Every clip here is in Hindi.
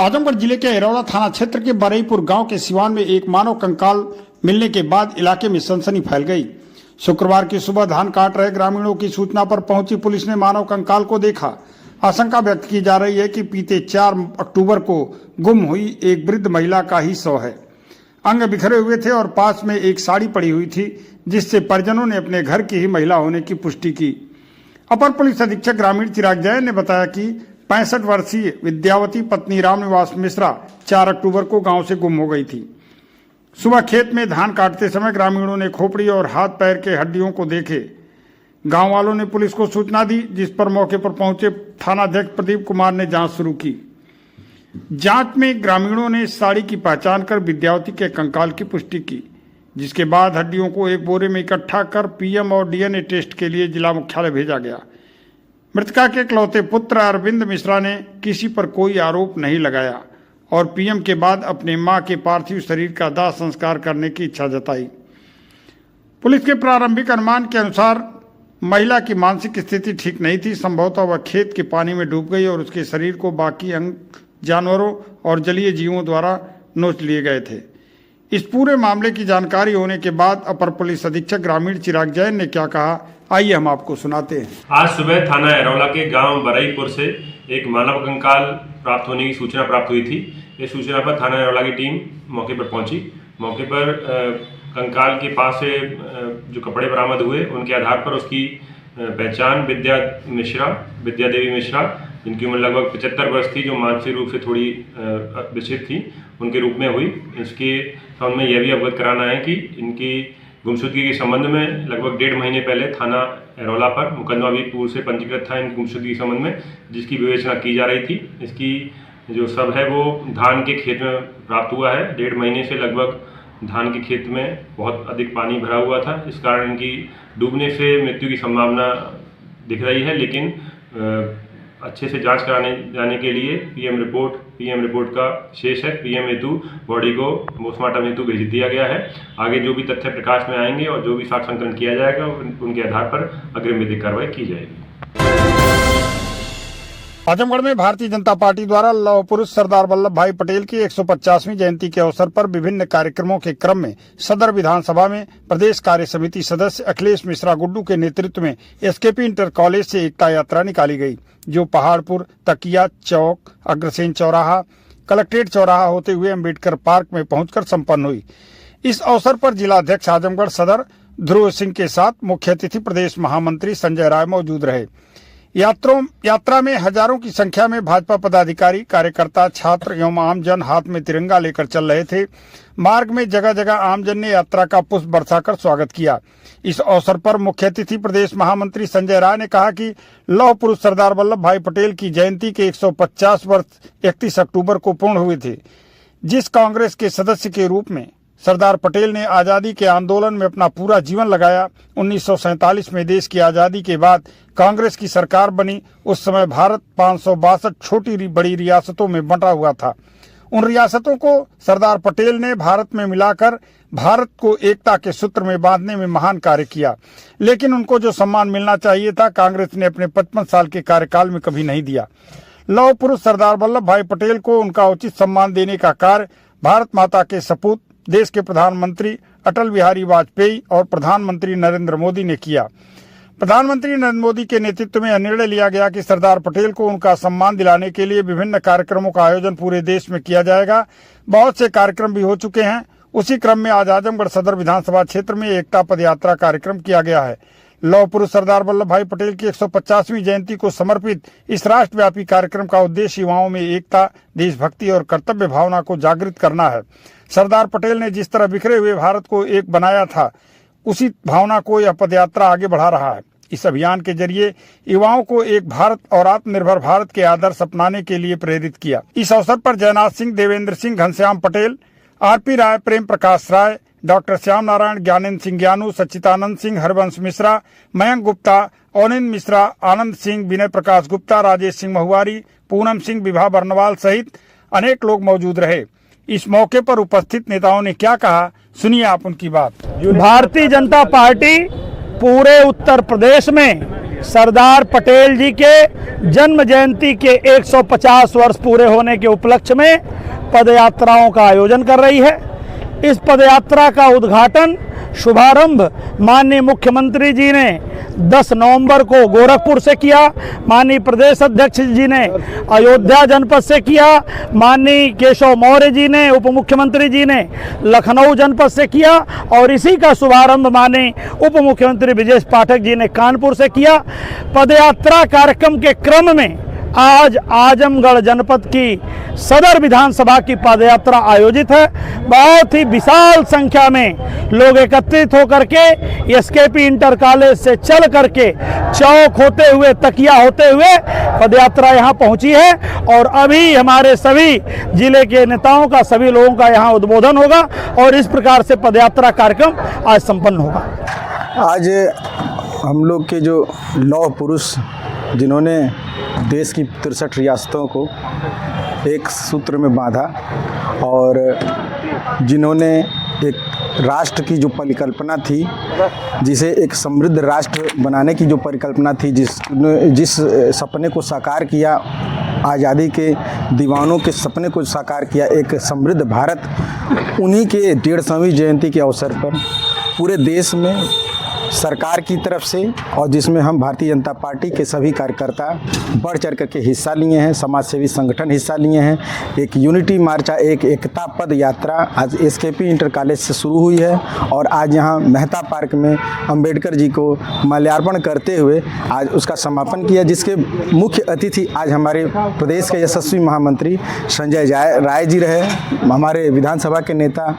आजमगढ़ जिले के एरौला थाना क्षेत्र के बरईपुर गांव के सिवान में एक मानव कंकाल मिलने के बाद इलाके में सनसनी फैल गई। शुक्रवार की सुबह धान काट रहे ग्रामीणों की सूचना पर पहुंची पुलिस ने मानव कंकाल को देखा। आशंका व्यक्त की जा रही है कि बीते 4 अक्टूबर को गुम हुई एक वृद्ध महिला का ही शव है। अंग बिखरे हुए थे और पास में एक साड़ी पड़ी हुई थी, जिससे परिजनों ने अपने घर की ही महिला होने की पुष्टि की। अपर पुलिस अधीक्षक ग्रामीण चिराग जैन ने बताया कि 65 वर्षीय विद्यावती पत्नी रामनिवास मिश्रा 4 अक्टूबर को गांव से गुम हो गई थी। सुबह खेत में धान काटते समय ग्रामीणों ने खोपड़ी और हाथ पैर के हड्डियों को देखे। गांव वालों ने पुलिस को सूचना दी, जिस पर मौके पर पहुंचे थानाध्यक्ष प्रदीप कुमार ने जांच शुरू की। जांच में ग्रामीणों ने साड़ी की पहचान कर विद्यावती के कंकाल की पुष्टि की, जिसके बाद हड्डियों को एक बोरे में इकट्ठा कर पीएम और डीएनए टेस्ट के लिए जिला मुख्यालय भेजा गया। मृतका के इकलौते पुत्र अरविंद मिश्रा ने किसी पर कोई आरोप नहीं लगाया और पीएम के बाद अपने मां के पार्थिव शरीर का दाह संस्कार करने की इच्छा जताई। पुलिस के प्रारंभिक अनुमान के अनुसार महिला की मानसिक स्थिति ठीक नहीं थी। संभवतः वह खेत के पानी में डूब गई और उसके शरीर को बाकी अंग जानवरों और जलीय जीवों द्वारा नोच लिए गए थे। इस पूरे मामले की जानकारी होने के बाद अपर पुलिस अधीक्षक ग्रामीण चिराग जैन ने क्या कहा, आइए हम आपको सुनाते हैं। आज सुबह थाना एरौला के गांव बरईपुर से एक मानव कंकाल प्राप्त होने की सूचना प्राप्त हुई थी। इस सूचना पर थाना एरौला की टीम मौके पर पहुंची। मौके पर कंकाल के पास से जो कपड़े बरामद हुए, उनके आधार पर उसकी पहचान विद्या देवी मिश्रा, जिनकी उम्र लगभग 75 वर्ष थी, जो मानसिक रूप से थोड़ी विचलित थी, उनके रूप में हुई। इसके संबंध में यह भी अवगत कराना है कि इनकी गुमशुदगी के संबंध में लगभग 1.5 महीने पहले थाना एरौला पर मुकदमा भी पूर्व से पंजीकृत था इनकी गुमशुदगी के संबंध में, जिसकी विवेचना की जा रही थी। इसकी जो शव है वो धान के खेत में प्राप्त हुआ है। 1.5 महीने से लगभग धान के खेत में बहुत अधिक पानी भरा हुआ था, इस कारण इनकी डूबने से मृत्यु की संभावना दिख रही है। लेकिन अच्छे से जांच कराने जाने के लिए पीएम रिपोर्ट का शेष है। पीएम हेतु बॉडी को पोस्टमार्टम हेतु भेज दिया गया है। आगे जो भी तथ्य प्रकाश में आएंगे और जो भी साक्ष्य संकलन किया जाएगा, उनके आधार पर अग्रिम विधिक कार्रवाई की जाएगी। आजमगढ़ में भारतीय जनता पार्टी द्वारा लौह पुरुष सरदार वल्लभ भाई पटेल की 150वीं जयंती के अवसर पर विभिन्न कार्यक्रमों के क्रम में सदर विधानसभा में प्रदेश कार्य समिति सदस्य अखिलेश मिश्रा गुड्डू के नेतृत्व में एसकेपी इंटर कॉलेज से एकता यात्रा निकाली गई, जो पहाड़पुर, तकिया चौक, अग्रसेन चौराहा, कलेक्ट्रेट चौराहा होते हुए अम्बेडकर पार्क में पहुंचकर संपन्न हुई। इस अवसर पर जिलाध्यक्ष आजमगढ़ सदर ध्रुव सिंह के साथ मुख्य अतिथि प्रदेश महामंत्री संजय राय मौजूद रहे। यात्रा में हजारों की संख्या में भाजपा पदाधिकारी, कार्यकर्ता, छात्र एवं आमजन हाथ में तिरंगा लेकर चल रहे थे। मार्ग में जगह जगह आमजन ने यात्रा का पुष्प बरसाकर स्वागत किया। इस अवसर पर मुख्य अतिथि प्रदेश महामंत्री संजय राय ने कहा कि लौह पुरुष सरदार वल्लभ भाई पटेल की जयंती के 150 वर्ष 31 अक्टूबर को पूर्ण हुए थे। जिस कांग्रेस के सदस्य के रूप में सरदार पटेल ने आजादी के आंदोलन में अपना पूरा जीवन लगाया। 1947 में देश की आजादी के बाद कांग्रेस की सरकार बनी। उस समय भारत 562 छोटी बड़ी रियासतों में बंटा हुआ था। उन रियासतों को सरदार पटेल ने भारत में मिलाकर भारत को एकता के सूत्र में बांधने में महान कार्य किया। लेकिन उनको जो सम्मान मिलना चाहिए था, कांग्रेस ने अपने 55 साल के कार्यकाल में कभी नहीं दिया। लौह पुरुष सरदार वल्लभ भाई पटेल को उनका उचित सम्मान देने का कार्य भारत माता के सपूत देश के प्रधानमंत्री अटल बिहारी वाजपेयी और प्रधानमंत्री नरेंद्र मोदी ने किया। प्रधानमंत्री नरेंद्र मोदी के नेतृत्व में यह निर्णय लिया गया कि सरदार पटेल को उनका सम्मान दिलाने के लिए विभिन्न कार्यक्रमों का आयोजन पूरे देश में किया जाएगा। बहुत से कार्यक्रम भी हो चुके हैं। उसी क्रम में आज आजमगढ़ सदर विधानसभा क्षेत्र में एकता पद यात्रा कार्यक्रम किया गया है। लौह पुरुष सरदार वल्लभ भाई पटेल की 150वीं जयंती को समर्पित इस राष्ट्रव्यापी कार्यक्रम का उद्देश्य युवाओं में एकता, देशभक्ति और कर्तव्य भावना को जागृत करना है। सरदार पटेल ने जिस तरह बिखरे हुए भारत को एक बनाया था, उसी भावना को यह पदयात्रा आगे बढ़ा रहा है। इस अभियान के जरिए युवाओं को एक भारत और आत्मनिर्भर भारत के आदर्श अपनाने के लिए प्रेरित किया। इस अवसर पर जयनाथ सिंह, देवेंद्र सिंह, घनश्याम पटेल, आरपी राय, प्रेम प्रकाश राय, डॉक्टर श्याम नारायण, ज्ञानेन्द्र सिंह ज्ञानू, सच्चिदानंद सिंह, हरवंश मिश्रा, मयंक गुप्ता, अनिंद मिश्रा, आनंद सिंह, विनय प्रकाश गुप्ता, राजेश सिंह महुआरी, पूनम सिंह, विभा बर्नवाल सहित अनेक लोग मौजूद रहे। इस मौके पर उपस्थित नेताओं ने क्या कहा, सुनिए आप उनकी बात। भारतीय जनता पार्टी पूरे उत्तर प्रदेश में सरदार पटेल जी के जन्म जयंती के 150 वर्ष पूरे होने के उपलक्ष्य में पदयात्राओं का आयोजन कर रही है। इस पदयात्रा का उद्घाटन शुभारंभ माननीय मुख्यमंत्री जी ने 10 नवंबर को गोरखपुर से किया, माननीय प्रदेश अध्यक्ष जी ने अयोध्या जनपद से किया, माननीय केशव मौर्य जी ने उप मुख्यमंत्री जी ने लखनऊ जनपद से किया और इसी का शुभारंभ माननीय उप मुख्यमंत्री ब्रजेश पाठक जी ने कानपुर से किया। पदयात्रा कार्यक्रम के क्रम में आज आजमगढ़ जनपद की सदर विधानसभा की पदयात्रा आयोजित है। बहुत ही विशाल संख्या में लोग एकत्रित होकर के एसकेपी इंटर कॉलेज से चल करके चौक होते हुए तकिया होते हुए पदयात्रा यहाँ पहुँची है और अभी हमारे सभी जिले के नेताओं का सभी लोगों का यहाँ उद्बोधन होगा और इस प्रकार से पदयात्रा कार्यक्रम आज संपन्न होगा। आज हम लोग के जो लौह पुरुष जिन्होंने देश की 63 रियासतों को एक सूत्र में बांधा और जिन्होंने एक राष्ट्र की जो परिकल्पना थी, जिसे एक समृद्ध राष्ट्र बनाने की जो परिकल्पना थी, जिस सपने को साकार किया, आज़ादी के दीवानों के सपने को साकार किया, एक समृद्ध भारत, उन्हीं के 150वीं जयंती के अवसर पर पूरे देश में सरकार की तरफ से और जिसमें हम भारतीय जनता पार्टी के सभी कार्यकर्ता बढ़ चढ़ करके हिस्सा लिए हैं, समाज सेवी संगठन हिस्सा लिए हैं। एक यूनिटी मार्चा, एक एकता पद यात्रा आज एसकेपी इंटर कॉलेज से शुरू हुई है और आज यहाँ मेहता पार्क में अंबेडकर जी को माल्यार्पण करते हुए आज उसका समापन किया, जिसके मुख्य अतिथि आज हमारे प्रदेश के यशस्वी महामंत्री संजय राय जी रहे। हमारे विधानसभा के नेता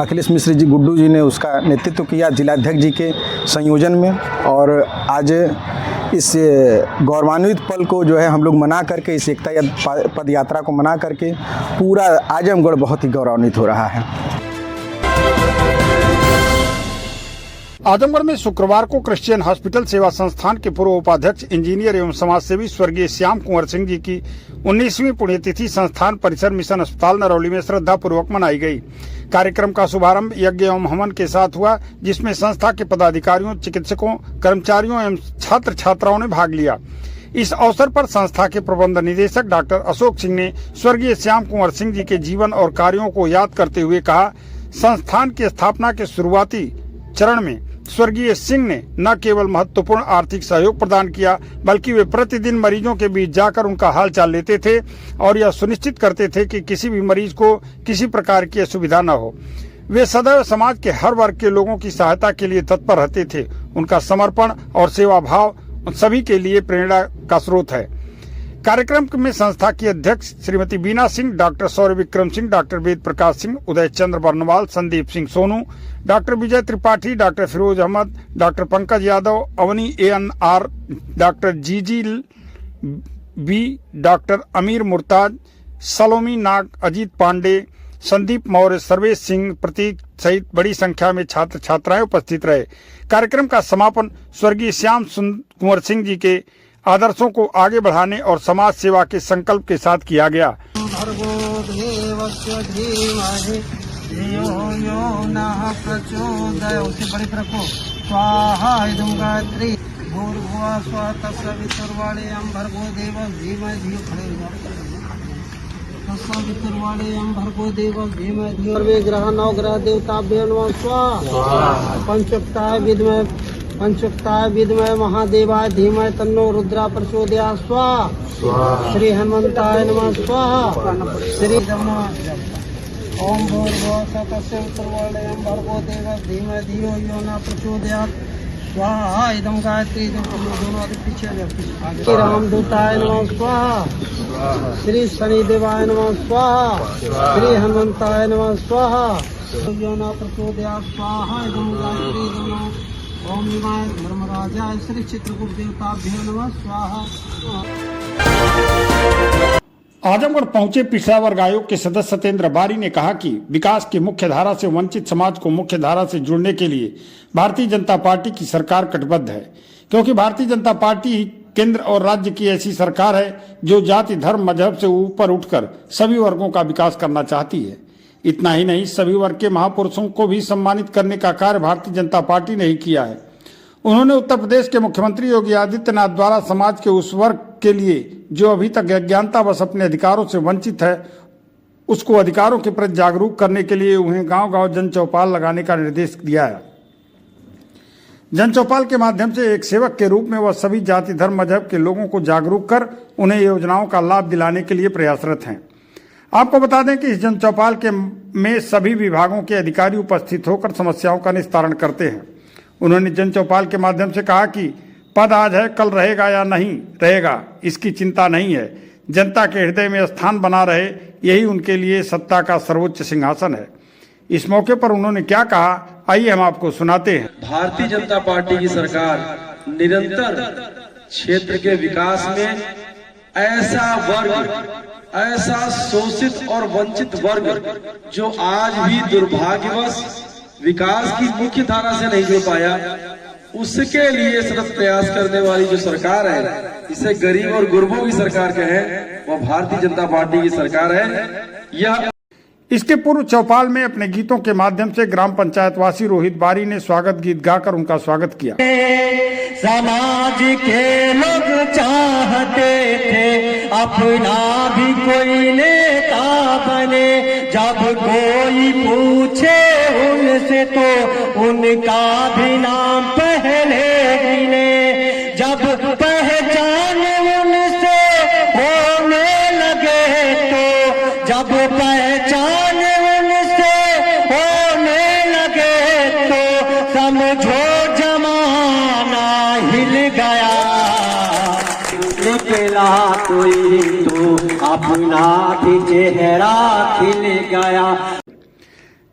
अखिलेश मिश्र जी गुड्डू जी ने उसका नेतृत्व किया जिलाध्यक्ष जी के संयोजन में। और आज इस गौरवान्वित पल को जो है हम लोग मना करके, इस एकता पद यात्रा को मना करके पूरा आजमगढ़ बहुत ही गौरवान्वित हो रहा है। आजमगढ़ में शुक्रवार को क्रिश्चियन हॉस्पिटल सेवा संस्थान के पूर्व उपाध्यक्ष इंजीनियर एवं समाजसेवी स्वर्गीय श्याम कुंवर सिंह जी की 19वीं पुण्यतिथि संस्थान परिसर मिशन अस्पताल नरौली में श्रद्धा पूर्वक मनाई गई। कार्यक्रम का शुभारंभ यज्ञ एवं हवन के साथ हुआ, जिसमें संस्था के पदाधिकारियों, चिकित्सकों, कर्मचारियों एवं छात्र छात्राओं ने भाग लिया। इस अवसर पर संस्था के प्रबंध निदेशक डॉक्टर अशोक सिंह ने स्वर्गीय श्याम कुंवर सिंह जी के जीवन और कार्यों को याद करते हुए कहा, संस्थान की स्थापना के शुरुआती चरण में स्वर्गीय सिंह ने न केवल महत्वपूर्ण आर्थिक सहयोग प्रदान किया, बल्कि वे प्रतिदिन मरीजों के बीच जाकर उनका हालचाल लेते थे और यह सुनिश्चित करते थे कि किसी भी मरीज को किसी प्रकार की असुविधा न हो। वे सदैव समाज के हर वर्ग के लोगों की सहायता के लिए तत्पर रहते थे। उनका समर्पण और सेवा भाव सभी के लिए प्रेरणा का स्रोत है। कार्यक्रम में संस्था की अध्यक्ष श्रीमती बीना Singh, doctor Saurya Vikram Singh, doctor Ved Prakash Singh, Uday Chandra Barnwal, Sandeep Singh Sonu, doctor Vijay Tripathi, doctor Firoz Ahmad, doctor Pankaj Yadav, Avani ANR, doctor G G B, doctor Amir Murtaz, सलोमी नाग, अजीत पांडे, संदीप मौर्य, सर्वेश सिंह, प्रतीक सहित बड़ी संख्या में छात्र छात्राएं उपस्थित रहे। कार्यक्रम का समापन स्वर्गीय श्याम कुंवर सिंह जी के आदर्शों को आगे बढ़ाने और समाज सेवा के संकल्प के साथ किया गया। ग्रह नवग्रह देवताभ्यो नमः स्वाहा। पंचोक्ताय विद्महे महादेवाय धीमहि तन्नो रुद्रा प्रचोदयात् स्वाहा। श्री हनुमंताय नमः स्वाहा। श्री ओम भूर्भुवः स्वः तत्सवितुर्वरेण्यं भर्गो देवस्य धीमहि धियो यो न प्रचोदयात् स्वाहा। इदं गायत्री दोनों पीछे श्री रामदूताय नमः स्वाहा। श्री शनिदेवाय नमः स्वाहा। श्री हनुमंताय नमः स्वाहा। यो न प्रचोदयात् स्वाहा। इदं गायत्री दोनों ओम निवाय धर्मराजाय श्री चित्रकूट देवताभ्यो नमः स्वाहा। आजमगढ़ पहुंचे पिछड़ा वर्ग आयोग के सदस्य सत्येंद्र बारी ने कहा कि विकास की मुख्य धारा से वंचित समाज को मुख्य धारा से जुड़ने के लिए भारतीय जनता पार्टी की सरकार कटिबद्ध है, क्योंकि भारतीय जनता पार्टी केंद्र और राज्य की ऐसी सरकार है जो जाति, धर्म, मजहब से ऊपर उठकर सभी वर्गों का विकास करना चाहती है। इतना ही नहीं, सभी वर्ग के महापुरुषों को भी सम्मानित करने का कार्य भारतीय जनता पार्टी ने ही किया है। उन्होंने उत्तर प्रदेश के मुख्यमंत्री योगी आदित्यनाथ द्वारा समाज के उस वर्ग के लिए जो अभी तक अज्ञानतावश अपने अधिकारों से वंचित है उसको अधिकारों के प्रति जागरूक करने के लिए उन्हें गांव-गांव जन चौपाल लगाने का निर्देश दिया है। जन चौपाल के माध्यम से एक सेवक के रूप में वह सभी जाति धर्म मजहब के लोगों को जागरूक कर उन्हें योजनाओं का लाभ दिलाने के लिए प्रयासरत हैं। आपको बता दें कि इस जन चौपाल में सभी विभागों के अधिकारी उपस्थित होकर समस्याओं का निस्तारण करते हैं। उन्होंने जन चौपाल के माध्यम से कहा कि पद आज है, कल रहेगा या नहीं रहेगा इसकी चिंता नहीं है, जनता के हृदय में स्थान बना रहे यही उनके लिए सत्ता का सर्वोच्च सिंहासन है। इस मौके पर उन्होंने क्या कहा, आइए हम आपको सुनाते हैं। भारतीय जनता पार्टी की सरकार निरंतर क्षेत्र के विकास में ऐसा वर्ग, ऐसा शोषित और वंचित वर्ग जो आज भी दुर्भाग्यवश विकास की मुख्य धारा से नहीं जुड़ पाया, उसके लिए सतत प्रयास करने वाली जो सरकार है, इसे गरीब और गुरबों की सरकार कहें, वह भारतीय जनता पार्टी की सरकार है। यह इसके पूर्व चौपाल में अपने गीतों के माध्यम से ग्राम पंचायत वासी रोहित बारी ने स्वागत गीत गाकर उनका स्वागत किया। समाज के लोग चाहते थे अपना भी कोई नेता बने, जब कोई पूछे उनसे तो उनका भी नाम पहले गिने, जब पहचान उनसे होने लगे तो, जब पहचान उनसे होने लगे तो समझो जमाना हिल गया, निकला कोई तो अपना भी चेहरा खिल गया।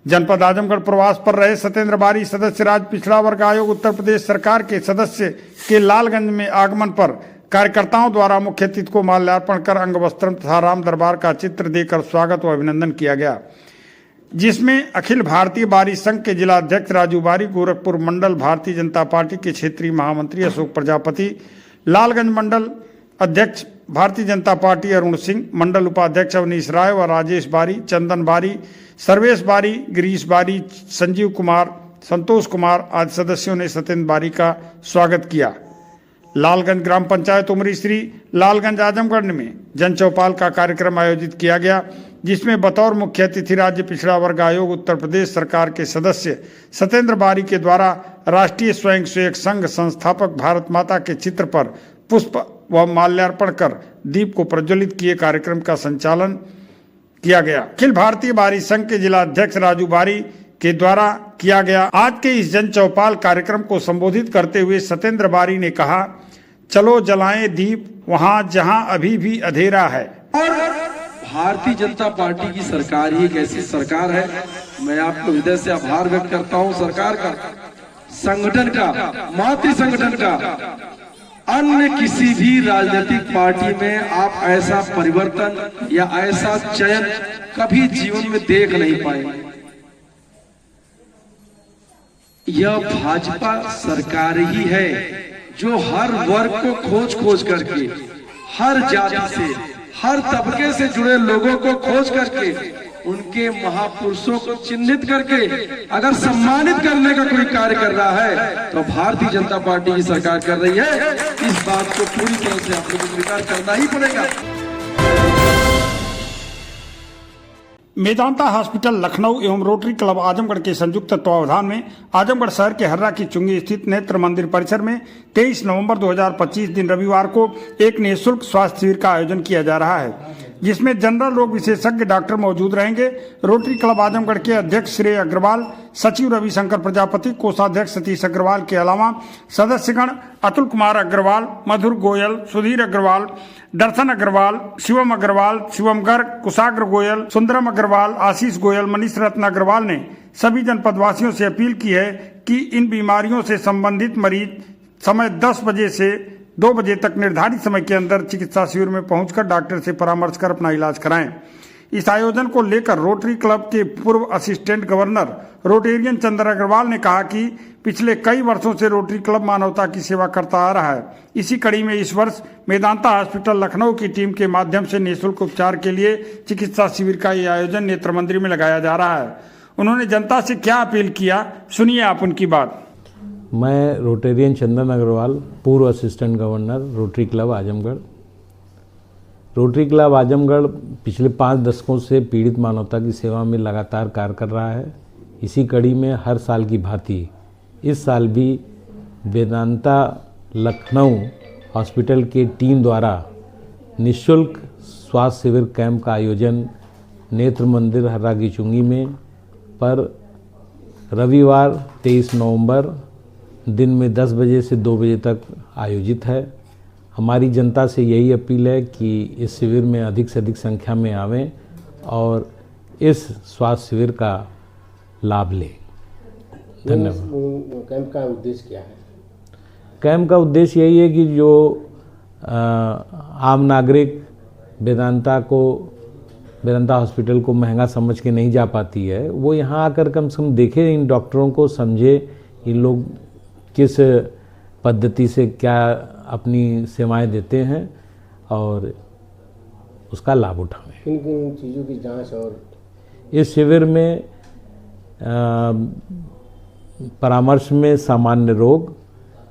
जनपद आजमगढ़ प्रवास पर रहे सत्येंद्र बारी सदस्य राज्य पिछड़ा वर्ग आयोग उत्तर प्रदेश सरकार के सदस्य के लालगंज में आगमन पर कार्यकर्ताओं द्वारा मुख्य अतिथि को माल्यार्पण कर अंग वस्त्रम तथा राम दरबार का चित्र देकर स्वागत व अभिनंदन किया गया, जिसमें अखिल भारतीय बारी संघ के जिला अध्यक्ष राजू बारी, गोरखपुर मंडल भारतीय जनता पार्टी के क्षेत्रीय महामंत्री अशोक प्रजापति, लालगंज मंडल अध्यक्ष भारतीय जनता पार्टी अरुण सिंह, मंडल उपाध्यक्ष अवनीश राय व राजेश बारी, चंदन बारी, सर्वेश बारी, गिरीश बारी, संजीव कुमार, संतोष कुमार आदि सदस्यों ने सत्येंद्र बारी का स्वागत किया। लालगंज ग्राम पंचायत उमरी श्री लालगंज आजमगढ़ में जन चौपाल का कार्यक्रम आयोजित किया गया, जिसमें बतौर मुख्य अतिथि राज्य पिछड़ा वर्ग आयोग उत्तर प्रदेश सरकार के सदस्य सत्येंद्र बारी के द्वारा राष्ट्रीय स्वयंसेवक संघ संस्थापक भारत माता के चित्र पर पुष्प व माल्यार्पण कर दीप को प्रज्वलित किए कार्यक्रम का संचालन किया गया। अखिल भारतीय बारी संघ के जिला अध्यक्ष राजू बारी के द्वारा किया गया। आज के इस जन चौपाल कार्यक्रम को संबोधित करते हुए सत्येंद्र बारी ने कहा, चलो जलाएं दीप वहां जहां अभी भी अंधेरा है। और भारतीय जनता पार्टी की सरकार ही एक ऐसी सरकार है, मैं आपको हृदय से आभार व्यक्त करता हूं सरकार का, संगठन का, मातृ संगठन का। अन्य किसी भी राजनीतिक पार्टी में आप ऐसा परिवर्तन या ऐसा चयन कभी जीवन में देख नहीं पाएंगे। यह भाजपा सरकार ही है जो हर वर्ग को खोज खोज करके, हर जाति से, हर तबके से जुड़े लोगों को खोज करके, उनके महापुरुषों को चिन्हित करके अगर सम्मानित करने का कोई कार्य कर रहा है तो भारतीय जनता पार्टी की सरकार कर रही है। इस बात को पूरी तरह से आप लोगों को स्वीकार करना ही पड़ेगा। मेदांता हॉस्पिटल लखनऊ एवं रोटरी क्लब आजमगढ़ के संयुक्त तत्वावधान में आजमगढ़ शहर के हर्रा की चुंगी स्थित नेत्र मंदिर परिसर में 23 नवंबर 2025 दिन रविवार को एक निःशुल्क स्वास्थ्य शिविर का आयोजन किया जा रहा है, जिसमें जनरल रोग विशेषज्ञ डॉक्टर मौजूद रहेंगे। रोटरी क्लब आजमगढ़ के अध्यक्ष श्रेय अग्रवाल, सचिव रविशंकर प्रजापति, कोषाध्यक्ष सतीश अग्रवाल के अलावा सदस्यगण अतुल कुमार अग्रवाल, मधुर गोयल, सुधीर अग्रवाल, दर्शन अग्रवाल, शिवम अग्रवाल, शिवम गर्ग, कुशाग्र गोयल, सुंदरम अग्रवाल, आशीष गोयल, मनीष रत्न अग्रवाल ने सभी जनपदवासियों से अपील की है कि इन बीमारियों से संबंधित मरीज समय 10 बजे से 2 बजे तक निर्धारित समय के अंदर चिकित्सा शिविर में पहुंचकर डॉक्टर से परामर्श कर अपना इलाज कराएं। इस आयोजन को लेकर रोटरी क्लब के पूर्व असिस्टेंट गवर्नर रोटेरियन चंद्र अग्रवाल ने कहा कि पिछले कई वर्षों से रोटरी क्लब मानवता की सेवा करता आ रहा है। इसी कड़ी में इस वर्ष मेदांता हॉस्पिटल लखनऊ की टीम के माध्यम से निःशुल्क उपचार के लिए चिकित्सा शिविर का ये आयोजन नेत्र मंदिर में लगाया जा रहा है। उन्होंने जनता से क्या अपील किया, सुनिए आप उनकी बात। मैं रोटेरियन चंदन अग्रवाल, पूर्व assistant governor, rotary club Azamgarh. Rotary club Azamgarh पिछले 5 दशकों से पीड़ित मानवता की सेवा में लगातार कार्य कर रहा है। इसी कड़ी में हर साल की भांति इस साल भी वेदांता लखनऊ हॉस्पिटल की टीम द्वारा निःशुल्क स्वास्थ्य शिविर कैंप का आयोजन नेत्र मंदिर हर्रा की चुंगी में पर रविवार 23 नवंबर दिन में 10 बजे से 2 बजे तक आयोजित है। हमारी जनता से यही अपील है कि इस शिविर में अधिक से अधिक संख्या में आवें और इस स्वास्थ्य शिविर का लाभ लें। धन्यवाद। कैंप का उद्देश्य क्या है? कैंप का उद्देश्य यही है कि जो आम नागरिक वेदांता हॉस्पिटल को महंगा समझ के नहीं जा पाती है, वो यहाँ आकर कम से कम देखे, इन डॉक्टरों को समझे, इन लोग किस पद्धति से क्या अपनी सेवाएं देते हैं और उसका लाभ उठाएं। किन किन चीज़ों की जांच और इस शिविर में परामर्श में सामान्य रोग,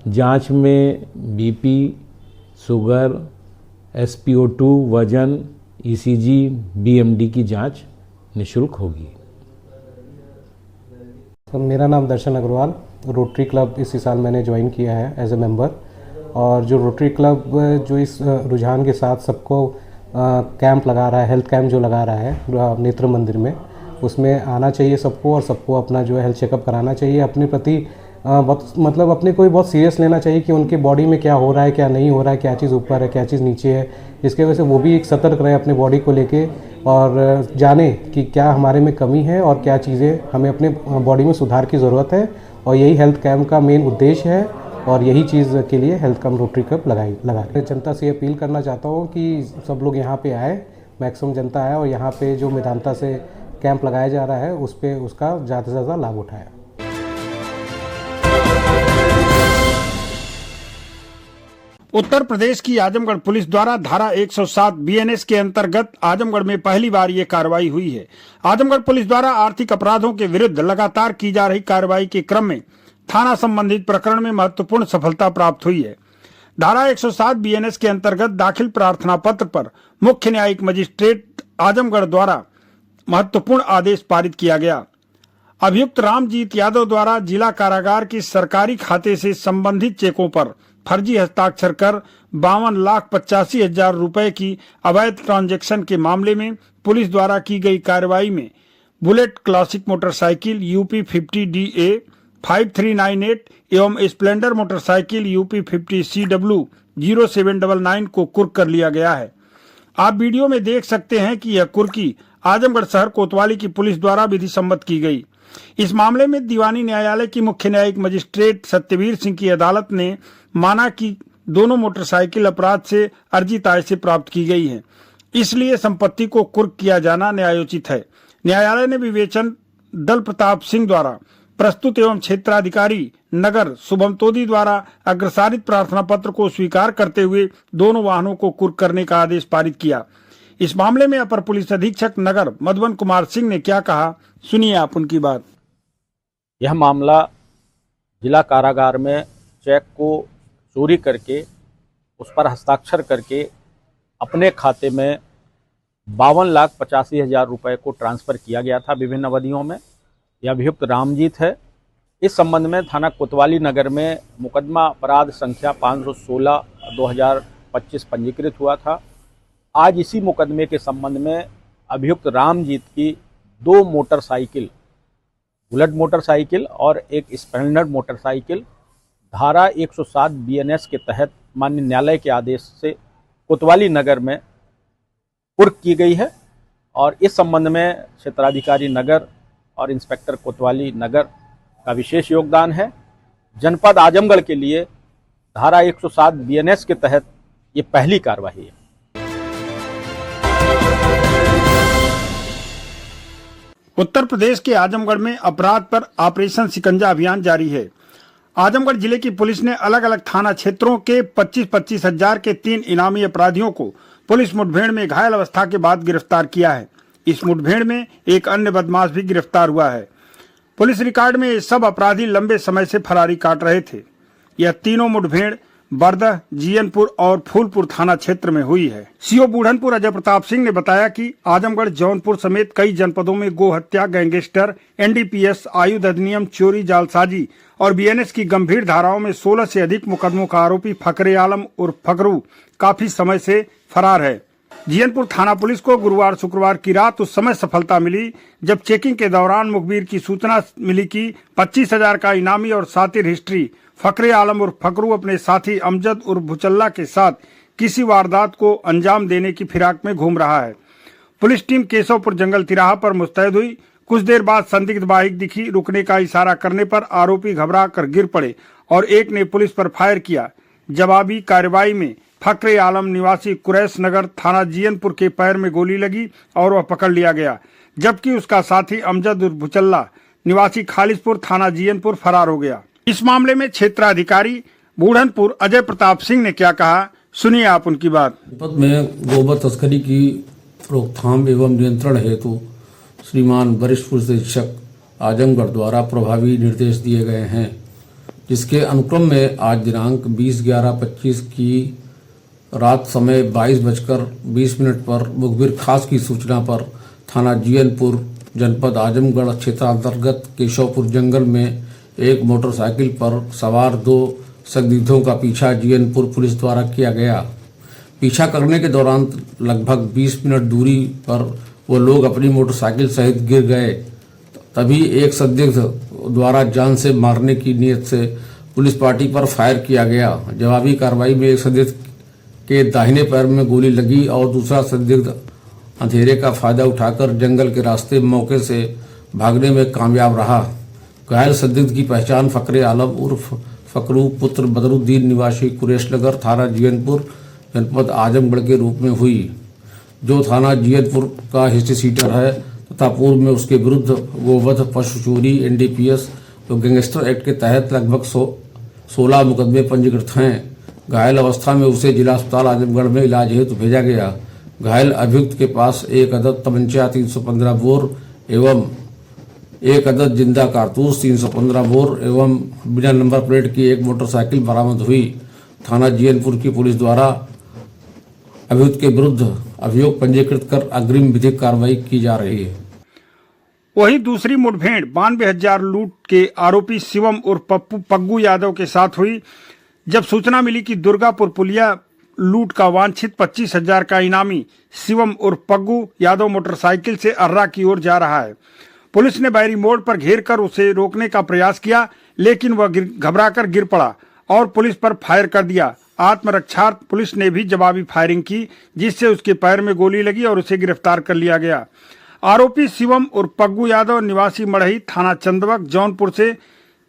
जांच में बीपी, शुगर, SpO2, वजन, ECG, BMD की जांच निःशुल्क होगी। तो मेरा नाम दर्शन अग्रवाल, रोटरी क्लब इसी साल मैंने ज्वाइन किया है एज ए मेंबर। और जो रोटरी क्लब जो इस रुझान के साथ सबको कैंप लगा रहा है, हेल्थ कैंप जो लगा रहा है नेत्र मंदिर में, उसमें आना चाहिए सबको और सबको अपना जो है हेल्थ चेकअप कराना चाहिए। अपने प्रति मतलब अपने को भी बहुत सीरियस लेना चाहिए कि उनके बॉडी में क्या हो रहा है, क्या नहीं हो रहा है, क्या चीज़ ऊपर है, क्या चीज़ नीचे है। इसके वजह से वो भी एक सतर्क रहे अपने बॉडी को लेके और जाने कि क्या हमारे में कमी है और क्या चीज़ें हमें अपने बॉडी में सुधार की ज़रूरत है। और यही हेल्थ कैंप का मेन उद्देश्य है और यही चीज़ के लिए हेल्थ कैंप रोटरी क्लब लगा। जनता से अपील करना चाहता हूँ कि सब लोग यहाँ पे आए, मैक्सिमम जनता आए और यहाँ पे जो वेदांता से कैंप लगाया जा रहा है उसका ज़्यादा से ज़्यादा लाभ उठाए। उत्तर प्रदेश की आजमगढ़ पुलिस द्वारा धारा 107 BNS के अंतर्गत आजमगढ़ में पहली बार ये कार्रवाई हुई है। आजमगढ़ पुलिस द्वारा आर्थिक अपराधों के विरुद्ध लगातार की जा रही कार्रवाई के क्रम में थाना संबंधित प्रकरण में महत्वपूर्ण सफलता प्राप्त हुई है। धारा 107 BNS के अंतर्गत दाखिल प्रार्थना पत्र पर मुख्य न्यायिक मजिस्ट्रेट आजमगढ़ द्वारा महत्वपूर्ण आदेश पारित किया गया। अभियुक्त रामजीत यादव द्वारा जिला कारागार की सरकारी खाते से संबंधित चेकों पर फर्जी हस्ताक्षर कर 52,85,000 रुपए की अवैध ट्रांजैक्शन के मामले में पुलिस द्वारा की गई कार्रवाई में bullet classic motorcycle UP 50 DA 5398 एवं स्प्लेंडर मोटरसाइकिल UP 50 CW 0799 को कुर्क कर लिया गया है। आप वीडियो में देख सकते हैं कि यह कुर्की आजमगढ़ शहर कोतवाली की पुलिस द्वारा विधि सम्मत की गई। इस मामले में दीवानी न्यायालय की मुख्य न्यायिक मजिस्ट्रेट सत्यवीर सिंह की अदालत ने माना कि दोनों मोटरसाइकिल अपराध से अर्जित आय से प्राप्त की गई है, इसलिए संपत्ति को कुर्क किया जाना न्यायोचित है। न्यायालय ने विवेचन दल प्रताप सिंह द्वारा प्रस्तुत एवं क्षेत्राधिकारी नगर शुभम तोदी द्वारा अग्रसारित प्रार्थना पत्र को स्वीकार करते हुए दोनों वाहनों को कुर्क करने का आदेश पारित किया। इस मामले में अपर पुलिस अधीक्षक नगर मधुबन कुमार सिंह ने क्या कहा, सुनिए आप उनकी बात। यह मामला जिला कारागार में चेक को चोरी करके उस पर हस्ताक्षर करके अपने खाते में 52,85,000 रुपए को ट्रांसफ़र किया गया था विभिन्न अवधियों में। यह अभियुक्त रामजीत है। इस संबंध में थाना कोतवाली नगर में मुकदमा अपराध संख्या 516/2025 पंजीकृत हुआ था। आज इसी मुकदमे के संबंध में अभियुक्त रामजीत की 2 मोटरसाइकिल, बुलेट मोटरसाइकिल और एक स्प्लेंडर मोटरसाइकिल धारा 107 BNS के तहत माननीय न्यायालय के आदेश से कोतवाली नगर में कुर्क की गई है। और इस संबंध में क्षेत्राधिकारी नगर और इंस्पेक्टर कोतवाली नगर का विशेष योगदान है। जनपद आजमगढ़ के लिए धारा 107 BNS के तहत ये पहली कार्रवाई है। उत्तर प्रदेश के आजमगढ़ में अपराध पर ऑपरेशन शिकंजा अभियान जारी है। आजमगढ़ जिले की पुलिस ने अलग अलग थाना क्षेत्रों के 25-25 हजार के 3 इनामी अपराधियों को पुलिस मुठभेड़ में घायल अवस्था के बाद गिरफ्तार किया है। इस मुठभेड़ में एक अन्य बदमाश भी गिरफ्तार हुआ है। पुलिस रिकॉर्ड में ये सब अपराधी लंबे समय से फरारी काट रहे थे। यह तीनों मुठभेड़ बरदह, जीयनपुर और फूलपुर थाना क्षेत्र में हुई है। सीओ बूढ़नपुर अजय प्रताप सिंह ने बताया कि आजमगढ़, जौनपुर समेत कई जनपदों में गो हत्या, गैंगस्टर, एनडीपीएस, आयुध अधिनियम, चोरी, जालसाजी और बीएनएस की गंभीर धाराओं में 16 से अधिक मुकदमों का आरोपी फकरे आलम उर्फ फकरू काफी समय से फरार है। जीयनपुर थाना पुलिस को गुरुवार शुक्रवार की रात उस समय सफलता मिली जब चेकिंग के दौरान मुखबिर की सूचना मिली कि 25,000 का इनामी और सातिर हिस्ट्री फकरे आलम उर्फ फकरू अपने साथी अमजद उर्फ भुचल्ला के साथ किसी वारदात को अंजाम देने की फिराक में घूम रहा है। पुलिस टीम केशवपुर जंगल तिराहा पर मुस्तैद हुई। कुछ देर बाद संदिग्ध बाइक दिखी। रुकने का इशारा करने पर आरोपी घबरा कर गिर पड़े और एक ने पुलिस पर फायर किया। जवाबी कार्रवाई में फकरे आलम निवासी कुरैश नगर थाना जीयनपुर के पैर में गोली लगी और वह पकड़ लिया गया, जबकि उसका साथी अमजद उर्फ भुचल्ला निवासी खालिसपुर थाना जीयनपुर फरार हो गया। इस मामले में क्षेत्राधिकारी बूढ़नपुर अजय प्रताप सिंह ने क्या कहा, सुनिए आप उनकी बात। जनपद में गोबर तस्करी की रोकथाम एवं नियंत्रण हेतु श्रीमान वरिष्ठ पुलिस अधीक्षक आजमगढ़ द्वारा प्रभावी निर्देश दिए गए हैं, जिसके अनुक्रम में आज दिनांक 20/11/25 की रात समय 22:20 पर मुखबिर खास की सूचना पर थाना जीयनपुर जनपद आजमगढ़ क्षेत्रांतर्गत केशवपुर जंगल में एक मोटरसाइकिल पर सवार 2 संदिग्धों का पीछा जीयनपुर पुलिस द्वारा किया गया। पीछा करने के दौरान लगभग 20 मिनट दूरी पर वो लोग अपनी मोटरसाइकिल सहित गिर गए। तभी एक संदिग्ध द्वारा जान से मारने की नीयत से पुलिस पार्टी पर फायर किया गया। जवाबी कार्रवाई में एक संदिग्ध के दाहिने पैर में गोली लगी और दूसरा संदिग्ध अंधेरे का फायदा उठाकर जंगल के रास्ते मौके से भागने में कामयाब रहा। घायल संदिग्ध की पहचान फकरे आलम उर्फ फकरू पुत्र बदरुद्दीन निवासी कुरैश नगर थाना जीयनपुर जनपद आजमगढ़ के रूप में हुई, जो थाना जीयनपुर का हिस्ट्री सीटर है तथा पूर्व में उसके विरुद्ध गोवध, पशु चोरी, एनडीपीएस और गैंगस्टर एक्ट के तहत लगभग 16 मुकदमे पंजीकृत हैं। घायल अवस्था में उसे जिला अस्पताल आजमगढ़ में इलाज हेतु भेजा गया। घायल अभियुक्त के पास एक अदद तमंचा 315 बोर एवं एक अदद जिंदा कारतूस 315 बोर एवं बिना नंबर प्लेट की एक मोटरसाइकिल बरामद हुई। थाना जीयनपुर की पुलिस द्वारा अभियुक्त के विरुद्ध अभियोग पंजीकृत कर अग्रिम विधिक कार्रवाई की जा रही है। वहीं दूसरी मुठभेड़ 92,000 लूट के आरोपी शिवम उर्फ पग्गू यादव के साथ हुई, जब सूचना मिली कि दुर्गापुर पुलिया लूट का वांछित 25,000 का इनामी शिवम उर्फ पग्गू यादव मोटरसाइकिल से अर्रा की ओर जा रहा है। पुलिस ने बैरी मोड़ पर घेर कर उसे रोकने का प्रयास किया, लेकिन वह घबराकर गिर पड़ा और पुलिस पर फायर कर दिया। आत्मरक्षार्थ पुलिस ने भी जवाबी फायरिंग की, जिससे उसके पैर में गोली लगी और उसे गिरफ्तार कर लिया गया। आरोपी शिवम उर्फ पग्गू यादव निवासी मढ़ई थाना चंदवक जौनपुर से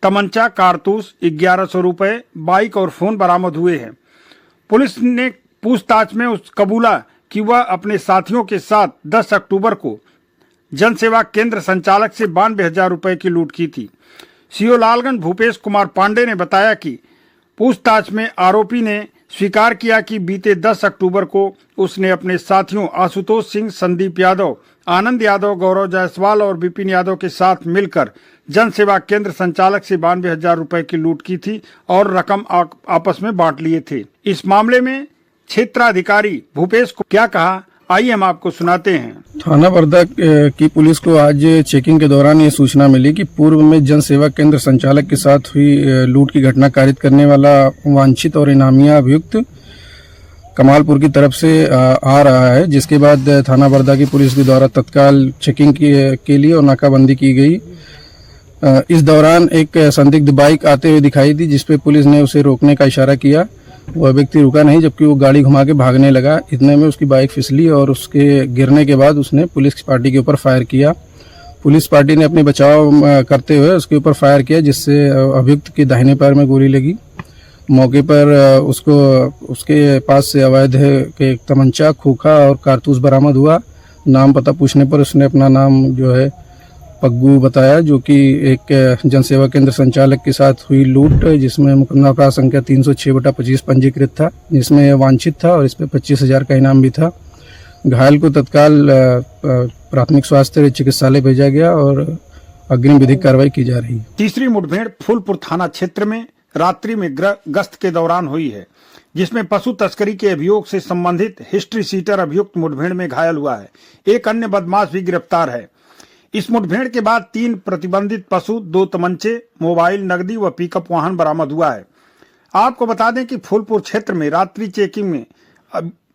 तमंचा, कारतूस, 1100 रुपए, बाइक और फोन बरामद हुए हैं। पुलिस ने पूछताछ में उस कबूला कि वह अपने साथियों के साथ 10 अक्टूबर को जनसेवा केंद्र संचालक से 92,000 रुपए की लूट की थी। सीओ लालगंज भूपेश कुमार पांडे ने बताया कि पूछताछ में आरोपी ने स्वीकार किया कि बीते 10 अक्टूबर को उसने अपने साथियों आशुतोष सिंह, संदीप यादव, आनंद यादव, गौरव जायसवाल और विपिन यादव के साथ मिलकर जनसेवा केंद्र संचालक से 92,000 रुपए की लूट की थी और रकम आपस में बांट लिए थे। इस मामले में क्षेत्राधिकारी भूपेश को क्या कहा, आइए हम आपको सुनाते हैं। थाना बरदह की पुलिस को आज चेकिंग के दौरान ये सूचना मिली कि पूर्व में जन सेवा केंद्र संचालक के साथ हुई लूट की घटना कारित करने वाला वांछित और इनामिया अभियुक्त कमालपुर की तरफ से आ रहा है, जिसके बाद थाना बरदह की पुलिस के द्वारा तत्काल चेकिंग के लिए और नाकाबंदी की गई। इस दौरान एक संदिग्ध बाइक आते हुए दिखाई दी, जिसपे पुलिस ने उसे रोकने का इशारा किया। वह व्यक्ति रुका नहीं, जबकि वो गाड़ी घुमा के भागने लगा। इतने में उसकी बाइक फिसली और उसके गिरने के बाद उसने पुलिस पार्टी के ऊपर फायर किया। पुलिस पार्टी ने अपने बचाव करते हुए उसके ऊपर फायर किया, जिससे अभियुक्त के दाहिने पैर में गोली लगी। मौके पर उसके पास से अवैध के तमंचा, खोखा और कारतूस बरामद हुआ। नाम पता पूछने पर उसने अपना नाम जो है पग्गू बताया, जो कि एक जनसेवा केंद्र संचालक के साथ हुई लूट, जिसमें मुकदमा अपराध संख्या 306/25 पंजीकृत था, जिसमें वांछित था और इस पर 25,000 का इनाम भी था। घायल को तत्काल प्राथमिक स्वास्थ्य चिकित्सालय भेजा गया और अग्रिम विधिक कार्रवाई की जा रही है। तीसरी मुठभेड़ फूलपुर थाना क्षेत्र में रात्रि में गश्त के दौरान हुई है, जिसमें पशु तस्करी के अभियोग से संबंधित हिस्ट्री सीटर अभियुक्त मुठभेड़ में घायल हुआ है। एक अन्य बदमाश भी गिरफ्तार है। इस मुठभेड़ के बाद 3 प्रतिबंधित पशु, 2 तमंचे, मोबाइल, नकदी व पिकअप वाहन बरामद हुआ है। आपको बता दें कि फूलपुर क्षेत्र में रात्रि चेकिंग में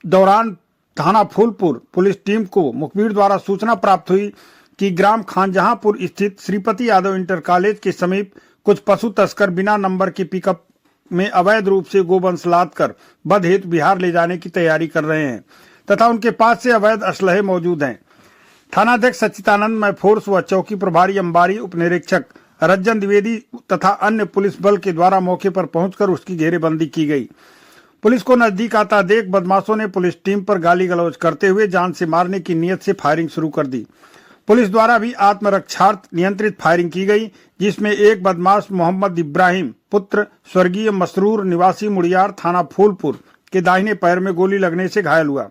दौरान थाना फूलपुर पुलिस टीम को मुखबिर द्वारा सूचना प्राप्त हुई कि ग्राम खानजहांपुर स्थित श्रीपति यादव इंटर कॉलेज के समीप कुछ पशु तस्कर बिना नंबर की पिकअप में अवैध रूप से गोवंश लाद कर वध हेतु बिहार ले जाने की तैयारी कर रहे हैं तथा उनके पास से अवैध असलहे मौजूद हैं। थानाध्यक्ष सच्चिदानंद मैफोर्स व चौकी प्रभारी अंबारी, उप निरीक्षक रंजन द्विवेदी तथा अन्य पुलिस बल के द्वारा मौके पर पहुंचकर उसकी घेरेबंदी की गई। पुलिस को नजदीक आता देख बदमाशों ने पुलिस टीम पर गाली गलौज करते हुए जान से मारने की नीयत से फायरिंग शुरू कर दी। पुलिस द्वारा भी आत्मरक्षार्थ नियंत्रित फायरिंग की गई, जिसमें एक बदमाश मोहम्मद इब्राहिम पुत्र स्वर्गीय मसरूर निवासी मुड़ियार थाना फूलपुर के दाहिने पैर में गोली लगने से घायल हुआ।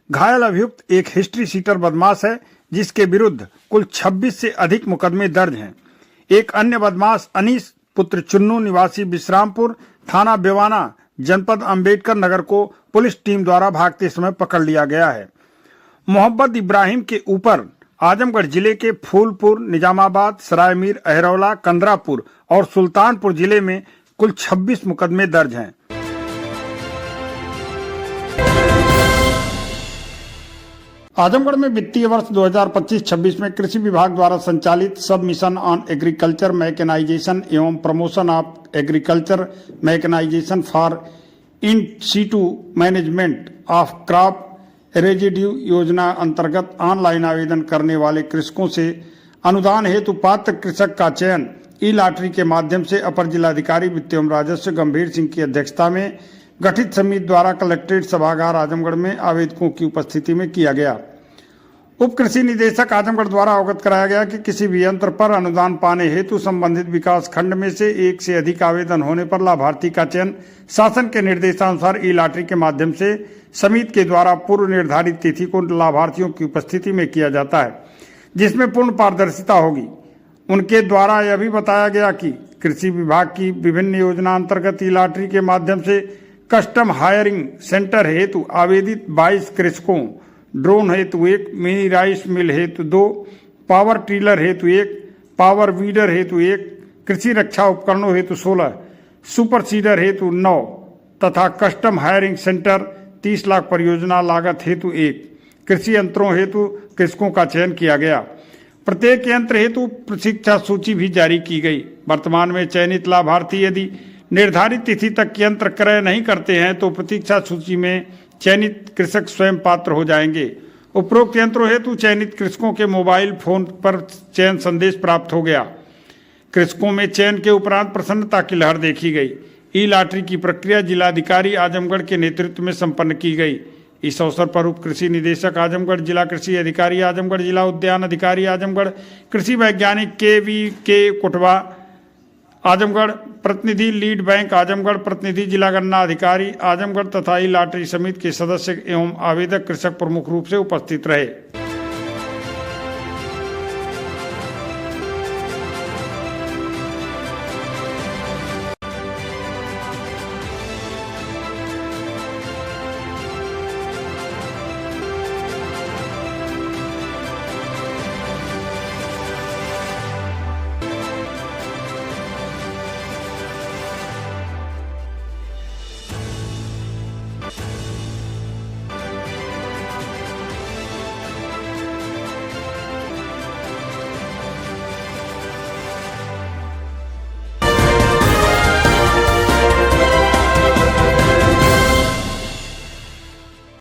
घायल अभियुक्त एक हिस्ट्री सीटर बदमाश है, जिसके विरुद्ध कुल 26 से अधिक मुकदमे दर्ज हैं। एक अन्य बदमाश अनीस पुत्र चुन्नू निवासी विश्रामपुर थाना बेवाना जनपद अंबेडकर नगर को पुलिस टीम द्वारा भागते समय पकड़ लिया गया है। मोहम्मद इब्राहिम के ऊपर आजमगढ़ जिले के फूलपुर, निजामाबाद, सरायमीर, अहरौला, कंदरापुर और सुल्तानपुर जिले में कुल 26 मुकदमे दर्ज हैं। आजमगढ़ में वित्तीय वर्ष 2025-26 में कृषि विभाग द्वारा संचालित sub mission on agriculture mechanisation एवं promotion of agriculture mechanisation for in situ management of crop residue योजना अंतर्गत ऑनलाइन आवेदन करने वाले कृषकों से अनुदान हेतु पात्र कृषक का चयन ई लॉटरी के माध्यम से अपर जिलाधिकारी वित्त एवं राजस्व गंभीर सिंह की अध्यक्षता में गठित समिति द्वारा कलेक्ट्रेट सभागार आजमगढ़ में आवेदकों की उपस्थिति में किया गया। उप कृषि निदेशक आजमगढ़ द्वारा अवगत कराया गया कि किसी भी यंत्र पर अनुदान पाने हेतु संबंधित विकास खंड में से एक से अधिक आवेदन होने पर लाभार्थी का चयन शासन के निर्देशानुसार ई लॉटरी के माध्यम से समिति के द्वारा पूर्व निर्धारित तिथि को लाभार्थियों की उपस्थिति में किया जाता है, जिसमें पूर्ण पारदर्शिता होगी। उनके द्वारा यह भी बताया गया कि कृषि विभाग की विभिन्न योजना अंतर्गत ई लॉटरी के माध्यम से कस्टम हायरिंग सेंटर हेतु आवेदित 22 कृषकों, ड्रोन हेतु 1, मिनी राइस मिल हेतु 2, पावर टिलर हेतु 1, पावर वीडर हेतु 1, कृषि रक्षा उपकरणों हेतु 16, सुपर सीडर हेतु 9 तथा कस्टम हायरिंग सेंटर 30 लाख परियोजना लागत हेतु 1 कृषि यंत्रों हेतु कृषकों का चयन किया गया। प्रत्येक यंत्र हेतु प्रशिक्षा सूची भी जारी की गई। वर्तमान में चयनित लाभार्थी यदि निर्धारित तिथि तक यंत्र क्रय नहीं करते हैं तो प्रतीक्षा सूची में चयनित कृषक स्वयं पात्र हो जाएंगे। उपरोक्त यंत्रों हेतु चयनित कृषकों के मोबाइल फोन पर चयन संदेश प्राप्त हो गया। कृषकों में चयन के उपरांत प्रसन्नता की लहर देखी गई। ई लॉटरी की प्रक्रिया जिलाधिकारी आजमगढ़ के नेतृत्व में संपन्न की गई। इस अवसर पर उप कृषि निदेशक आजमगढ़, जिला कृषि अधिकारी आजमगढ़, जिला उद्यान अधिकारी आजमगढ़, कृषि वैज्ञानिक के कुटवा आजमगढ़, प्रतिनिधि लीड बैंक आजमगढ़, प्रतिनिधि जिला गन्ना अधिकारी आजमगढ़ तथा ई लॉटरी समिति के सदस्य एवं आवेदक कृषक प्रमुख रूप से उपस्थित रहे।